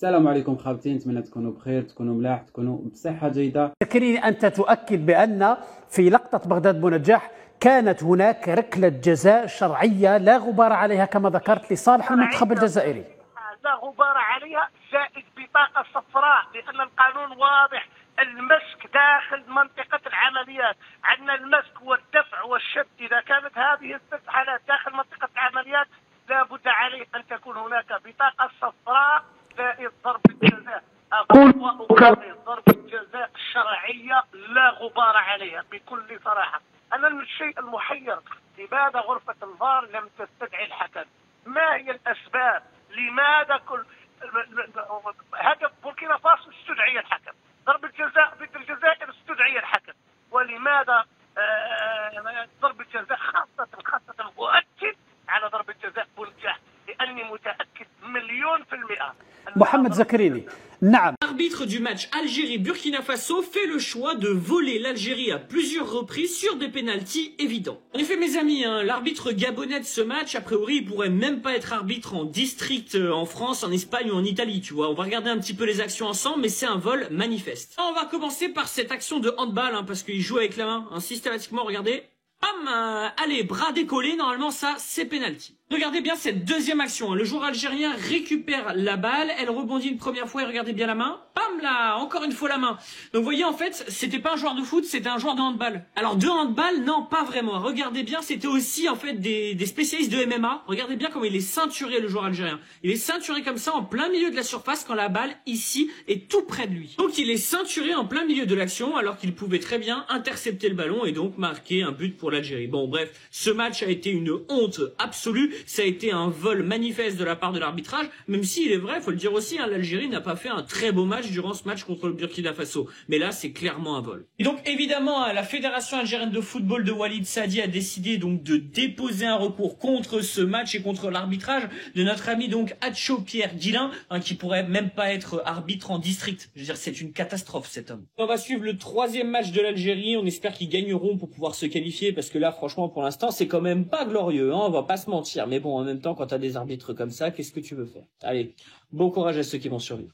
السلام عليكم خاوتي، نتمنى تكونوا بخير، تكونوا ملاح، تكونوا بصحة جيدة. ذكرني أنت تؤكد بأن في لقطة بغداد بونجاح كانت هناك ركلة جزاء شرعية لا غبار عليها كما ذكرت لصالح المنتخب الجزائري. لا غبار عليها، زائد بطاقة صفراء، لأن القانون واضح. المسك داخل منطقة العمليات، عندنا المسك والدفع والشد. إذا كانت هذه الست حالات داخل منطقة العمليات لا بد عليه أن تكون هناك بطاقة صفراء زائد ضربة جزاء. أقول وأكرر، ضربة جزاء شرعية لا غبار عليها بكل صراحة. أنا الشيء المحير، لماذا غرفة الفار لم تستدعي الحكم؟ ما هي الأسباب؟ لماذا كل هدف بوركينا فاسو استدعي الحكم، ضربة جزاء ضد الجزائر استدعي الحكم، ولماذا ضربة جزاء خاصة مؤكد على ضربة جزاء بونجاح؟ لأني متأكد 100%. محمد زكريني. نعم. L'arbitre du match Algérie-Burkina Faso fait le choix de voler l'Algérie à plusieurs reprises sur des pénaltys évidents. En effet, mes amis, l'arbitre gabonais de ce match, a priori, il pourrait même pas être arbitre en district en France, en Espagne ou en Italie, tu vois. On va regarder un petit peu les actions ensemble, mais c'est un vol manifeste. On va commencer par cette action de handball, parce qu'il joue avec la main, systématiquement, regardez. Bam, allez, bras décollé, normalement ça, c'est penalty. Regardez bien cette deuxième action, le joueur algérien récupère la balle, elle rebondit une première fois et regardez bien la main. Bam là, encore une fois la main. Donc vous voyez en fait, c'était pas un joueur de foot, c'était un joueur de handball. Alors de handball, non, pas vraiment. Regardez bien, c'était aussi en fait des spécialistes de MMA. Regardez bien comment il est ceinturé le joueur algérien. Il est ceinturé comme ça en plein milieu de la surface quand la balle ici est tout près de lui. Donc il est ceinturé en plein milieu de l'action alors qu'il pouvait très bien intercepter le ballon et donc marquer un but pour l'Algérie. Bon bref, ce match a été une honte absolue. Ça a été un vol manifeste de la part de l'arbitrage, même s'il est vrai, faut le dire aussi, l'Algérie n'a pas fait un très beau match durant ce match contre le Burkina Faso. Mais là, c'est clairement un vol. Et donc, évidemment, la Fédération algérienne de football de Walid Saadi a décidé donc de déposer un recours contre ce match et contre l'arbitrage de notre ami donc Hatcho Pierre Guilin, qui pourrait même pas être arbitre en district. Je veux dire, c'est une catastrophe, cet homme. On va suivre le troisième match de l'Algérie. On espère qu'ils gagneront pour pouvoir se qualifier, parce que là, franchement, pour l'instant, c'est quand même pas glorieux, on va pas se mentir. Mais bon, en même temps, quand t'as des arbitres comme ça, qu'est-ce que tu veux faire? Allez, bon courage à ceux qui vont survivre.